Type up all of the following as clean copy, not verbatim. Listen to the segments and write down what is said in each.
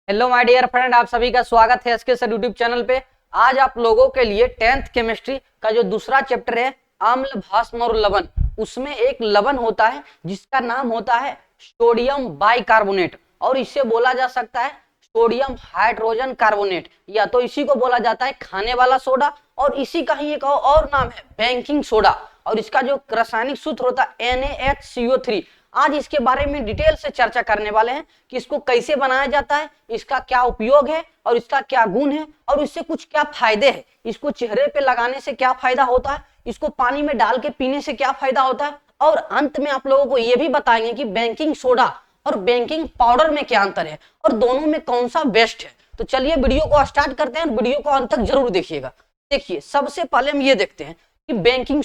Hello my dear friend, आप सभी का स्वागत है एसके सर यूट्यूब चैनल पे। आज आप लोगों के लिए 10th केमिस्ट्री का जो दूसरा चैप्टर है अम्ल भस्म और लवण, उसमें एक लवण होता है जिसका नाम होता है सोडियम बाइकार्बोनेट और इसे बोला जा सकता है सोडियम हाइड्रोजन कार्बोनेट, या तो इसी को बोला जाता है खाने वाला सोडा और इसी का ही एक और नाम है बेकिंग सोडा और इसका जो रासायनिक सूत्र होता है NaHCO3। आज इसके बारे में डिटेल से चर्चा करने वाले हैं कि इसको कैसे बनाया जाता है, इसका क्या उपयोग है और इसका क्या गुण है और इससे कुछ क्या फायदे हैं, इसको चेहरे पे लगाने से क्या फायदा होता है, इसको पानी में डाल के पीने से क्या फायदा होता है और अंत में आप लोगों को यह भी बताएंगे कि बेकिंग सोडा और बेकिंग पाउडर में क्या अंतर है और दोनों में कौन सा बेस्ट है। तो चलिए वीडियो को स्टार्ट करते हैं, वीडियो को अंत तक जरूर देखिएगा। देखिए, सबसे पहले हम ये देखते हैं कि बेकिंग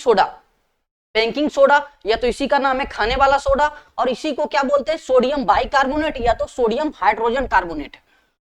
सोडा या तो इसी का नाम है खाने वाला सोडा और इसी को क्या बोलते हैं सोडियम बाइकार्बोनेट या तो सोडियम हाइड्रोजन कार्बोनेट।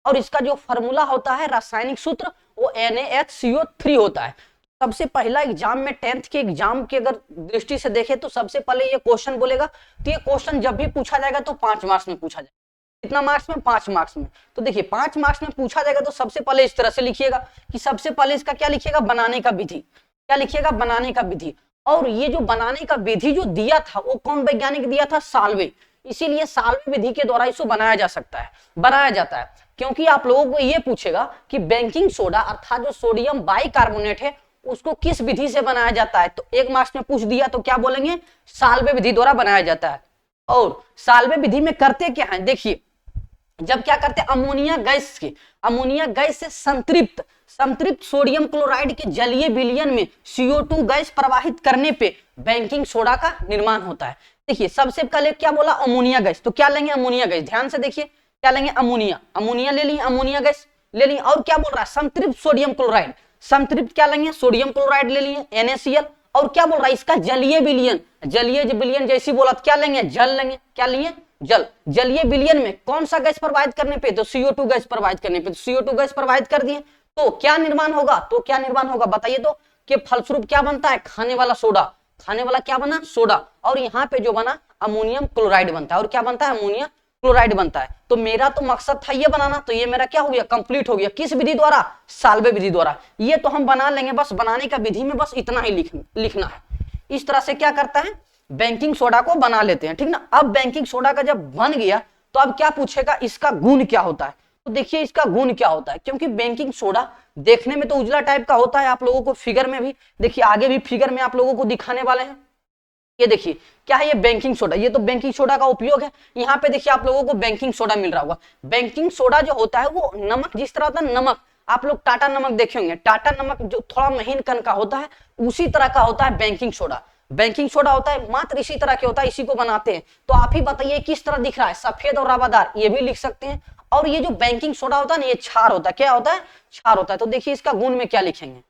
और इसका जो फॉर्मूला होता है रासायनिक सूत्र वो NaHCO3 होता है। सबसे पहला एग्जाम में 10th के एग्जाम के अगर दृष्टि से देखें तो सबसे पहले ये क्वेश्चन बोलेगा, तो ये क्वेश्चन जब भी पूछा जाएगा तो 5 मार्क्स में पूछा जाएगा। कितना मार्क्स में? 5 मार्क्स में। तो देखिए 5 मार्क्स में पूछा जाएगा तो सबसे पहले इस तरह से लिखिएगा कि सबसे पहले इसका क्या लिखिएगा, बनाने का विधि। क्या लिखिएगा? बनाने का विधि। और ये जो बनाने का विधि जो दिया था वो कौन वैज्ञानिक दिया था? साल्वे। इसीलिए साल्वे विधि के द्वारा इसको बनाया जा सकता है, बनाया जाता है। क्योंकि आप लोगों को ये पूछेगा कि बेकिंग सोडा अर्थात जो सोडियम बाइकार्बोनेट है उसको किस विधि से बनाया जाता है, तो 1 मार्क्स में पूछ दिया तो क्या बोलेंगे? साल्वे विधि द्वारा बनाया जाता है। और साल्वे विधि में करते क्या है, देखिए जब क्या करते हैं अमोनिया गैस से संतृप्त सोडियम क्लोराइड के जलीय विलयन में CO2 गैस प्रवाहित करने पे बेकिंग सोडा का निर्माण होता है। देखिए सबसे पहले क्या बोला? Ammonia gas. तो क्या लेंगे? Ammonia gas. ध्यान से देखिए क्या लेंगे? अमोनिया ले ली, अमोनिया गैस ले ली। और क्या बोल रहा है? संतृप्त सोडियम क्लोराइड। संतृप्त क्या लेंगे? सोडियम क्लोराइड ले लिए NaCl। और क्या बोल रहा है? इसका जलीय विलयन जैसी बोला तो क्या लेंगे? जल लेंगे। क्या लिए? जलीय विलयन में कौन सा गैस प्रवाहित करने पे? तो CO2 गैस प्रवाहित करने पे। तो CO2 गैस प्रवाहित कर दिए तो क्या निर्माण होगा? बताइए तो कि फलस्वरूप क्या बनता है? खाने वाला सोडा। खाने वाला क्या बना? सोडा। और यहाँ पे जो बना अमोनियम क्लोराइड बनता है। और क्या बनता है? अमोनियम क्लोराइड बनता है। तो मेरा तो मकसद था ये बनाना, तो ये मेरा क्या हो गया? कंप्लीट हो गया। किस विधि द्वारा? साल्वे विधि द्वारा। ये तो हम बना लेंगे, बस बनाने का विधि में बस इतना ही लिखना है। इस तरह से क्या करता है? बेकिंग सोडा को बना लेते हैं, ठीक ना। अब बेकिंग सोडा का जब बन गया तो अब क्या पूछेगा? इसका गुण क्या होता है। तो देखिए इसका गुण क्या होता है, क्योंकि बेकिंग सोडा देखने में तो उजला टाइप का होता है। आप लोगों को फिगर में भी देखिए, आगे भी फिगर में आप लोगों को दिखाने वाले हैं। ये देखिए क्या है? ये बेकिंग सोडा। ये तो बेकिंग सोडा का उपयोग है। यहाँ पे देखिए आप लोगों को बेकिंग सोडा मिल रहा होगा। बेकिंग सोडा जो होता है वो नमक, जिस तरह होता है नमक, आप लोग टाटा नमक देखे होंगे, टाटा नमक जो थोड़ा महीन कण का होता है उसी तरह का होता है बेकिंग सोडा। बेकिंग सोडा होता है मात्र इसी तरह के होता है, इसी को बनाते हैं। तो आप ही बताइए किस तरह दिख रहा है? सफेद और रवादार, ये भी लिख सकते हैं। और ये जो बेकिंग सोडा होता है ना, ये क्षार होता है। क्या होता है? क्षार होता है। तो देखिए इसका गुण में क्या लिखेंगे?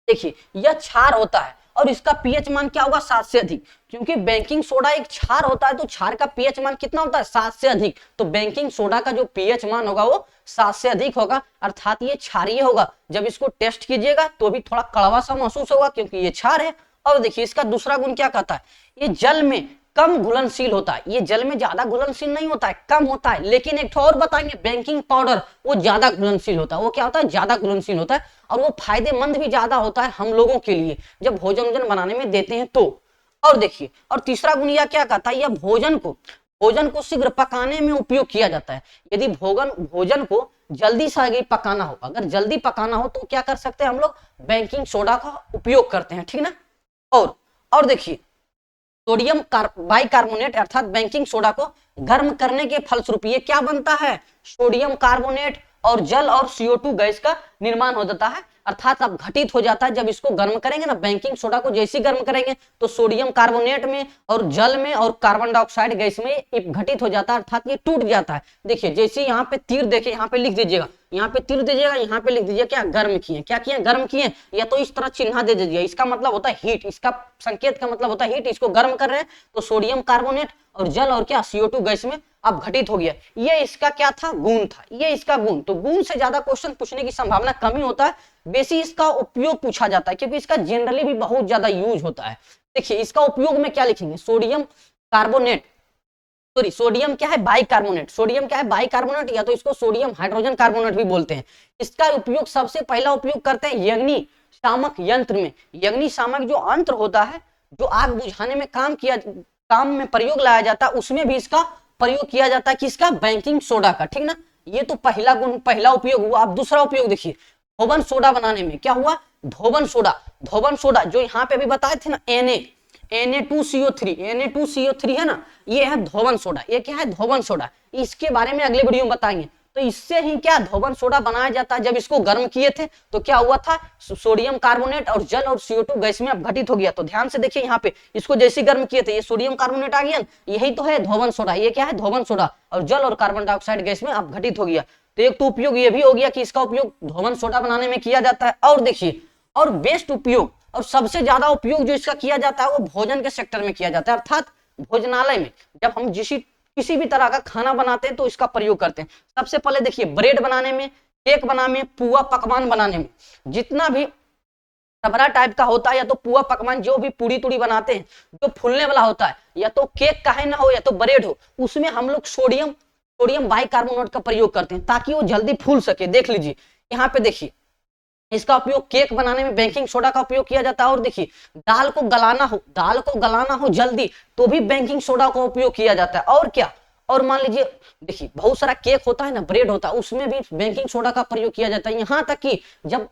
देखिए यह क्षार होता है और इसका पीएच मान क्या होगा? 7 से अधिक। क्योंकि बेकिंग सोडा एक क्षार होता है तो क्षार का पीएच मान कितना होता है? 7 से अधिक। तो बेकिंग सोडा का जो पीएच मान होगा वो 7 से अधिक होगा, अर्थात ये क्षारीय होगा। जब इसको टेस्ट कीजिएगा तो भी थोड़ा कड़वा सा महसूस होगा क्योंकि ये क्षार है। और देखिए इसका दूसरा गुण क्या कहता है? ये जल में कम घुलनशील होता है। ये जल में ज्यादा घुलनशील नहीं होता है, कम होता है। लेकिन एक और बताएंगे, बेकिंग पाउडर वो ज्यादा घुलनशील होता है। वो क्या होता है? ज्यादा घुलनशील होता है और वो फायदेमंद भी ज्यादा होता है हम लोगों के लिए जब भोजन बनाने में देते हैं तो। और देखिए, और तीसरा गुण यह क्या कहता है? यह भोजन को शीघ्र पकाने में उपयोग किया जाता है। यदि भोजन को जल्दी से पकाना हो, अगर जल्दी पकाना हो तो क्या कर सकते हैं हम लोग? बेकिंग सोडा का उपयोग करते हैं, ठीक ना। और देखिए सोडियम बाइकार्बोनेट अर्थात बेकिंग सोडा को गर्म करने के फलस्वरूप ये क्या बनता है? सोडियम कार्बोनेट और जल और CO2 गैस का निर्माण हो जाता है, अर्थात अब घटित हो जाता है। जब इसको गर्म करेंगे ना, बेकिंग सोडा को जैसे गर्म करेंगे तो सोडियम कार्बोनेट में और जल में और कार्बन डाइऑक्साइड गैस में घटित हो जाता है, अर्थात ये टूट जाता है। देखिए जैसे यहाँ पे तीर देखे, यहाँ पे लिख दीजिएगा, यहाँ पे तीर दीजिएगा, यहाँ पे लिख दीजिए क्या? गर्म किए। क्या किए? गर्म किए। या तो इस तरह चिन्ह दे दीजिए, इसका मतलब होता है हीट, इसका संकेत का मतलब होता है हीट। इसको गर्म कर रहे हैं तो सोडियम कार्बोनेट और जल और क्या? CO2 गैस में अब घटित हो गया। ये इसका क्या था? गुण था। ये इसका गुण। तो गुण से ज्यादा क्वेश्चन पूछने की संभावना कम ही होता है, बेसी इसका उपयोग पूछा जाता है क्योंकि इसका जनरली भी बहुत ज्यादा यूज होता है। देखिए इसका उपयोग में क्या लिखेंगे? सोडियम कार्बोनेट सॉरी सोडियम क्या है बाइकार्बोनेट, सोडियम क्या है बाइकार्बोनेट, या तो इसको सोडियम हाइड्रोजन कार्बोनेट भी बोलते हैं। इसका उपयोग सबसे पहला उपयोग करते हैं अग्नि शामक यंत्र में। अग्नि शामक जो यंत्र होता है जो आग बुझाने में काम में प्रयोग लाया जाता है, उसमें भी इसका प्रयोग किया जाता है किसका, बेकिंग सोडा का, ठीक ना। ये तो पहला गुण, पहला उपयोग हुआ। अब दूसरा उपयोग देखिए, धोबन सोडा बनाने में क्या हुआ, धोबन सोडा। धोबन सोडा जो यहाँ पे अभी बताए थे ना Na2CO3 है ना, ये है धोबन सोडा। ये क्या है धोबन सोडा, इसके बारे में अगले वीडियो में बताएंगे। तो इससे ही क्या धोबन सोडा बनाया जाता है। जब इसको गर्म किए थे तो क्या हुआ था, सोडियम कार्बोनेट और जल और CO2 गैस में अपघटित हो गया। तो ध्यान से देखिए यहाँ पे, इसको जैसे गर्म किए थे ये सोडियम कार्बोनेट आ गया, यही तो है धोबन सोडा। ये क्या है धोबन सोडा, और जल और कार्बन डाइऑक्साइड गैस में अपघटित हो गया। तो एक तो उपयोग ये भी हो गया कि इसका उपयोग धोबन सोडा बनाने में किया जाता है। और देखिए, और बेस्ट उपयोग और सबसे ज्यादा उपयोग जो इसका किया जाता है वो भोजन के सेक्टर में किया जाता है, अर्थात भोजनालय में। जब हम किसी भी तरह का खाना बनाते हैं तो इसका प्रयोग करते हैं। सबसे पहले देखिए, ब्रेड बनाने में, केक बनाने में, पुआ पकवान बनाने में, जितना भी टबरा टाइप का होता है, या तो पुआ पकवान जो भी पूड़ी तुड़ी बनाते हैं जो फूलने वाला होता है, या तो केक का है ना हो या तो ब्रेड हो, उसमें हम लोग सोडियम बाइकार्बोनेट का प्रयोग करते हैं ताकि वो जल्दी फूल सके। देख लीजिए यहाँ पे, देखिए इसका उपयोग केक बनाने में बेकिंग सोडा का उपयोग किया जाता है। और देखिए, दाल को गलाना हो जल्दी तो भी बेकिंग सोडा का उपयोग किया जाता है। और क्या, और मान लीजिए देखिए, बहुत सारा केक होता है ना, ब्रेड होता है, उसमें भी बेकिंग सोडा का प्रयोग किया जाता है। यहाँ तक कि जब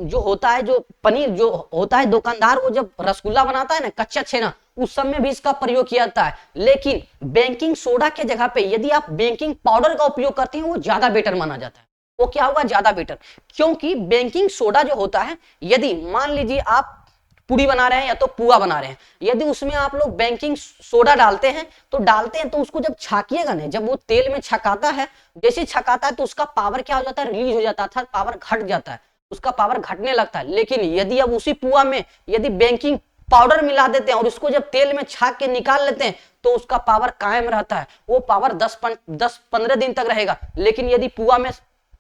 जो होता है, जो पनीर जो होता है, दुकानदार वो जब रसगुल्ला बनाता है ना, कच्चा छेना, उस सब में भी इसका प्रयोग किया जाता है। लेकिन बेकिंग सोडा के जगह पे यदि आप बेकिंग पाउडर का उपयोग करते हैं वो ज्यादा बेटर माना जाता है। वो क्या होगा, ज्यादा बेटर, क्योंकि बेकिंग सोडा जो होता है, यदि मान लीजिए आप पूड़ी बना रहे हैं या तो पुआ बना रहे हैं, यदि उसमें आप लोग बेकिंग सोडा डालते हैं तो उसको जब छाकिएगा ना, जब वो तेल में छकाता है, जैसे छकाता है तो उसका पावर क्या हो जाता है, रिलीज हो जाता है, पावर घट जाता है, उसका पावर घटने लगता है। लेकिन यदि अब उसी पुआ में यदि बेकिंग पाउडर मिला देते हैं और उसको जब तेल में छाक के निकाल लेते हैं तो उसका पावर कायम रहता है, वो पावर 10-15 दिन तक रहेगा। लेकिन यदि पुआ में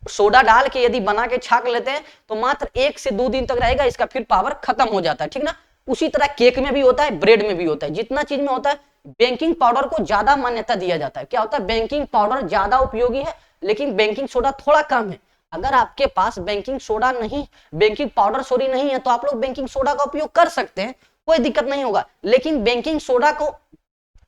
सोडा डाल के यदि बना के छाक लेते हैं तो मात्र 1 से 2 दिन तक रहेगा, इसका फिर पावर खत्म हो जाता है, ठीक ना। उसी तरह केक में भी होता है, ब्रेड में भी होता है, जितना चीज में होता है बेकिंग पाउडर को ज्यादा मान्यता दिया जाता है। क्या होता है, बेकिंग पाउडर ज्यादा उपयोगी है लेकिन बेकिंग सोडा थोड़ा कम है। अगर आपके पास बेकिंग सोडा नहीं, बेकिंग पाउडर सॉरी नहीं है, तो आप लोग बेकिंग सोडा का उपयोग कर सकते हैं, कोई दिक्कत नहीं होगा। लेकिन बेकिंग सोडा को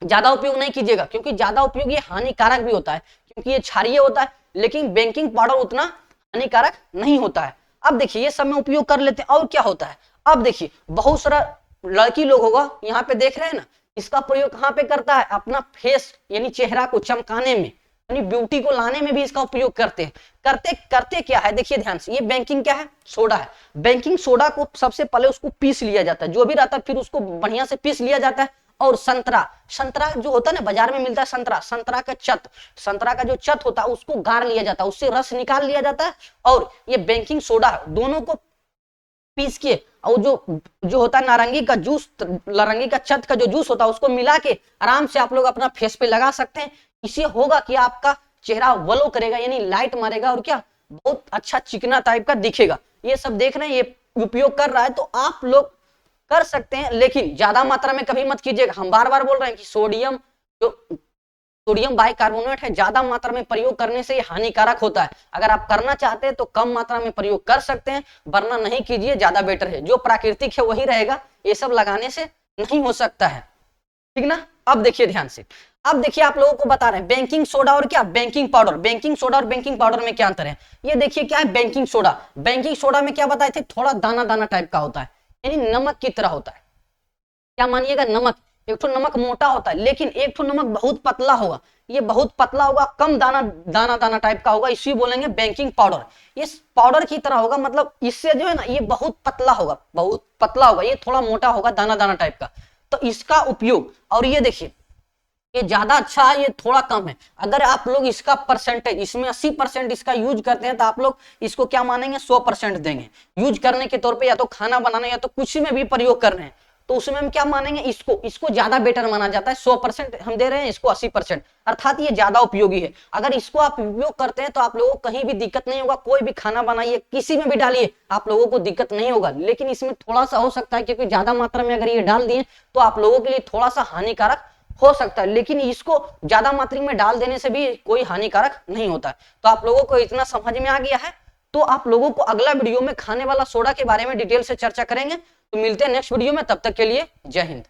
ज्यादा उपयोग नहीं कीजिएगा, क्योंकि ज्यादा उपयोग ये हानिकारक भी होता है, क्योंकि ये क्षारीय होता है। लेकिन बेकिंग पाउडर उतना हानिकारक नहीं होता है। अब देखिए, ये सब में उपयोग कर लेते हैं। और क्या होता है, अब देखिए, बहुत सारा लड़की लोग होगा यहाँ पे देख रहे हैं ना, इसका प्रयोग कहाँ पे करता है, अपना फेस यानी चेहरा को चमकाने में, यानी ब्यूटी को लाने में भी इसका उपयोग करते हैं। करते क्या है, देखिए ध्यान से, ये बेकिंग क्या है, सोडा है। बेकिंग सोडा को सबसे पहले उसको पीस लिया जाता है, जो भी रहता है फिर उसको बढ़िया से पीस लिया जाता है। और संतरा जो होता है ना, बाजार में मिलता है संतरा का जो चत होता है उसको गार लिया जाता है, उससे रस निकाल लिया जाता है। और ये बेकिंग सोडा दोनों को पीस के, और जो होता है नारंगी का चत का जो जूस होता है उसको मिला के आराम से आप लोग अपना फेस पे लगा सकते हैं। इससे होगा कि आपका चेहरा ग्लो करेगा, यानी लाइट मारेगा, और क्या बहुत अच्छा चिकना टाइप का दिखेगा। ये सब देख रहे हैं, ये उपयोग कर रहा है तो आप लोग कर सकते हैं, लेकिन ज्यादा मात्रा में कभी मत कीजिएगा। हम बार बार बोल रहे हैं कि सोडियम बाइकार्बोनेट है, ज्यादा मात्रा में प्रयोग करने से ये हानिकारक होता है। अगर आप करना चाहते हैं तो कम मात्रा में प्रयोग कर सकते हैं, वरना नहीं कीजिए, ज्यादा बेटर है। जो प्राकृतिक है वही रहेगा, ये सब लगाने से नहीं हो सकता है, ठीक ना। अब देखिए ध्यान से, अब देखिए आप लोगों को बता रहे हैं बेकिंग सोडा और क्या बेकिंग पाउडर। बेकिंग सोडा और बेकिंग पाउडर में क्या अंतर है, ये देखिए क्या है बेकिंग सोडा में क्या बताए थे, थोड़ा दाना दाना टाइप का होता है, यानी नमक की तरह होता है। क्या मानिएगा, नमक, एक ठो नमक मोटा होता है लेकिन एक ठो नमक बहुत पतला होगा। ये बहुत पतला होगा, कम दाना टाइप का होगा, इसी बोलेंगे बेकिंग पाउडर। ये पाउडर की तरह होगा, मतलब इससे जो है ना ये बहुत पतला होगा, ये थोड़ा मोटा होगा, दाना टाइप का। तो इसका उपयोग, और ये देखिए ये ज्यादा अच्छा है, ये थोड़ा कम है। अगर आप लोग इसका परसेंटेज, इसमें 80% इसका यूज करते हैं तो आप लोग इसको क्या मानेंगे, 100% देंगे यूज करने के तौर पे, या तो खाना बनाने या तो कुछ में भी प्रयोग कर रहे हैं तो उसमें हम क्या मानेंगे, इसको ज्यादा बेटर माना जाता है। 100% हम दे रहे हैं, इसको 80%, अर्थात ये ज्यादा उपयोगी है। अगर इसको आप उपयोग करते हैं तो आप लोगों को कहीं भी दिक्कत नहीं होगा, कोई भी खाना बनाइए, किसी में भी डालिए, आप लोगों को दिक्कत नहीं होगा। लेकिन इसमें थोड़ा सा हो सकता है, क्योंकि ज्यादा मात्रा में अगर ये डाल दिए तो आप लोगों के लिए थोड़ा सा हानिकारक हो सकता है, लेकिन इसको ज्यादा मात्रा में डाल देने से भी कोई हानिकारक नहीं होता है। तो आप लोगों को इतना समझ में आ गया है। तो आप लोगों को अगला वीडियो में खाने वाला सोडा के बारे में डिटेल से चर्चा करेंगे। तो मिलते हैं नेक्स्ट वीडियो में, तब तक के लिए जय हिंद।